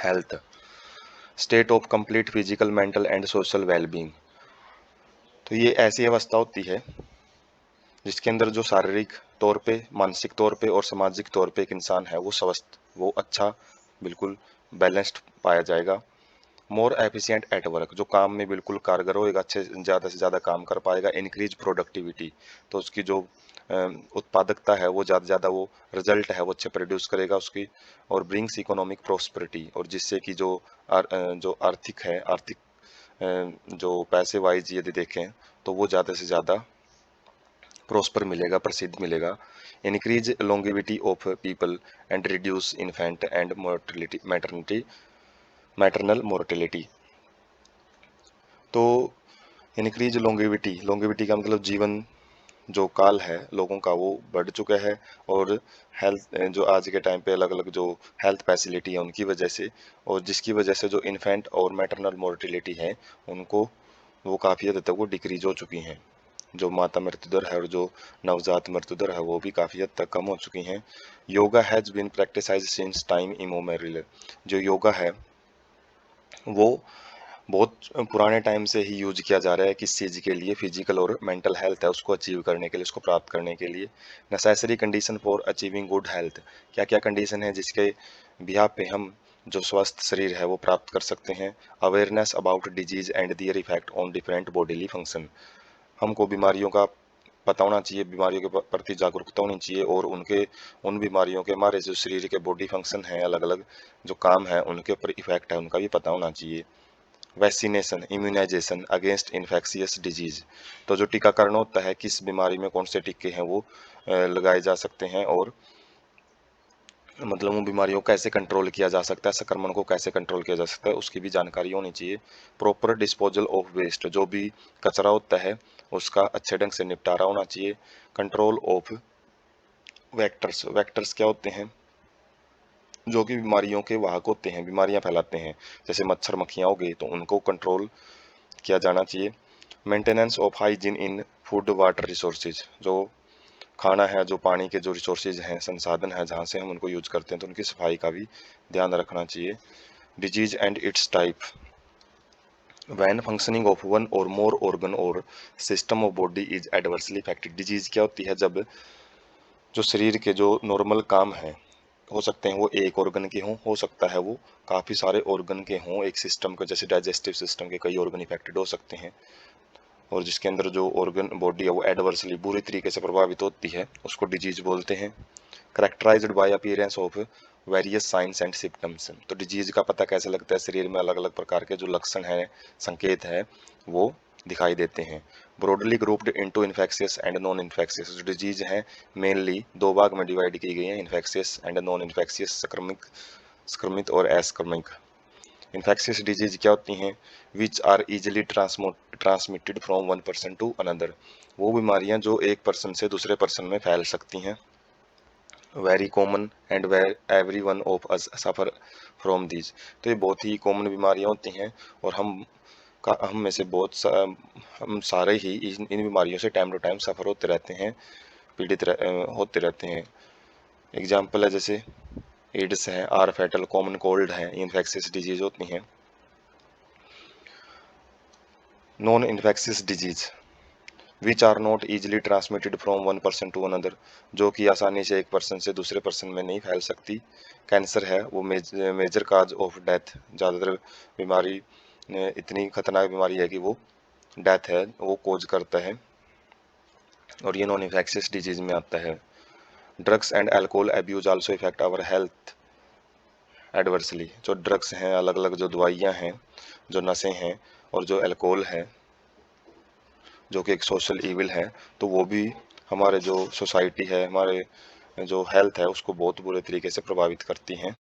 Health, state of complete physical, mental and social wellbeing. तो ये ऐसी अवस्था होती है जिसके अंदर जो शारीरिक तौर पे, मानसिक तौर पे और सामाजिक तौर पे एक इंसान है वो स्वस्थ, वो अच्छा, बिल्कुल बैलेंस्ड पाया जाएगा। मोर एफिशिएंट एट वर्क, जो काम में बिल्कुल कारगर होएगा, अच्छे ज़्यादा से ज़्यादा काम कर पाएगा। इंक्रीज प्रोडक्टिविटी, तो उसकी जो उत्पादकता है वो ज़्यादा से ज़्यादा, वो रिजल्ट है वो अच्छे प्रोड्यूस करेगा उसकी। और ब्रिंग्स इकोनॉमिक प्रोस्पेरिटी, और जिससे कि जो आर्थिक है, आर्थिक जो पैसे वाइज यदि देखें तो वो ज़्यादा से ज़्यादा प्रोस्पर मिलेगा, प्रसिद्ध मिलेगा। Increase longevity of people and reduce infant and mortality, maternal mortality. तो इंक्रीज लॉन्गेविटी, लॉन्गेविटी का मतलब जीवन जो काल है लोगों का वो बढ़ चुका है। और हेल्थ, जो आज के टाइम पे अलग अलग जो हेल्थ फैसिलिटी है उनकी वजह से, और जिसकी वजह से जो इन्फेंट और मैटरनल मोर्टिलिटी है उनको, वो काफ़ी हद तक वो डिक्रीज हो चुकी हैं। जो माता मृत्यु दर है और जो नवजात मृत्यु दर है वो भी काफ़ी हद तक कम हो चुकी हैं। Yoga has been practised since time immemorial, जो योगा है वो बहुत पुराने टाइम से ही यूज किया जा रहा है। किस चीज़ के लिए? फिजिकल और मेंटल हेल्थ है उसको अचीव करने के लिए, उसको प्राप्त करने के लिए। Necessary condition for achieving good health, क्या क्या कंडीशन है जिसके बिहाफ पे हम जो स्वस्थ शरीर है वो प्राप्त कर सकते हैं। Awareness about disease and their effect on different bodily function, हमको बीमारियों का पता होना चाहिए, बीमारियों के प्रति जागरूकता होनी चाहिए, और उनके, उन बीमारियों के हमारे जो शरीर के बॉडी फंक्शन हैं, अलग अलग जो काम है उनके ऊपर इफेक्ट है उनका भी पता होना चाहिए। Vaccination, immunisation against infectious disease, तो जो टीकाकरण होता है किस बीमारी में कौन से टीके हैं वो लगाए जा सकते हैं, और मतलब उन बीमारियों को कैसे कंट्रोल किया जा सकता है, संक्रमण को कैसे कंट्रोल किया जा सकता है उसकी भी जानकारी होनी चाहिए। प्रॉपर डिस्पोजल ऑफ वेस्ट, जो भी कचरा होता है उसका अच्छे ढंग से निपटारा होना चाहिए। कंट्रोल ऑफ वेक्टर्स, वेक्टर्स क्या होते हैं? जो कि बीमारियों के वाहक होते हैं, बीमारियां फैलाते हैं, जैसे मच्छर मक्खियां हो गई, तो उनको कंट्रोल किया जाना चाहिए। Maintenance of hygiene in food water resources, जो खाना है, जो पानी के जो रिसोर्सेज हैं, संसाधन है जहाँ से हम उनको यूज करते हैं, तो उनकी सफाई का भी ध्यान रखना चाहिए। Disease and its type, when functioning of one और मोर ऑर्गन और system of body is adversely affected, डिजीज क्या होती है? जब जो शरीर के जो नॉर्मल काम है, हो सकते हैं वो एक ऑर्गन के हों, हो सकता है वो काफ़ी सारे ऑर्गन के हों, एक सिस्टम के, जैसे डाइजेस्टिव सिस्टम के कई ऑर्गन इफेक्टेड हो सकते हैं, और जिसके अंदर जो ऑर्गन बॉडी है वो एडवर्सली बुरी तरीके से प्रभावित होती है, उसको डिजीज बोलते हैं। Characterised by appearance of various signs and symptoms, तो डिजीज का पता कैसे लगता है? शरीर में अलग अलग प्रकार के जो लक्षण हैं, संकेत है, वो दिखाई देते हैं। Broadly grouped into infectious and non infectious, जो डिजीज हैं मेनली दो भाग में डिवाइड की गई हैं, इन्फेक्शियस एंड नॉन इन्फेक्शियस, संक्रमित, संक्रमित और असंक्रमित। इन्फेक्शियस डिजीज क्या होती हैं? Which are easily transmitted from one person to another, वो बीमारियां जो एक पर्सन से दूसरे पर्सन में फैल सकती हैं। Very common and where everyone of us suffer from these, तो ये बहुत ही कॉमन बीमारियां होती हैं, और हम में से हम सारे ही इन बीमारियों से टाइम टू टाइम सफ़र होते रहते हैं, होते रहते हैं। एग्जाम्पल है जैसे एड्स है, आर फैटल, कॉमन कोल्ड है, इन्फेक्शियस डिजीज होती हैं। Non infectious disease which are not easily transmitted from one person to another, जो कि आसानी से एक पर्सन से दूसरे पर्सन में नहीं फैल सकती। कैंसर है वो मेजर काज ऑफ डेथ, ज़्यादातर बीमारी इतनी खतरनाक बीमारी है कि वो डेथ है वो कोज करता है, और ये नॉन इन्फेक्शियस डिजीज में आता है। Drugs and alcohol abuse also affect our health adversely, जो ड्रग्स हैं, अलग अलग जो दवाइयाँ हैं, जो नशे हैं, और जो अल्कोहल है जो कि एक सोशल इविल है, तो वो भी हमारे जो सोसाइटी है, हमारे जो हेल्थ है उसको बहुत बुरे तरीके से प्रभावित करती हैं।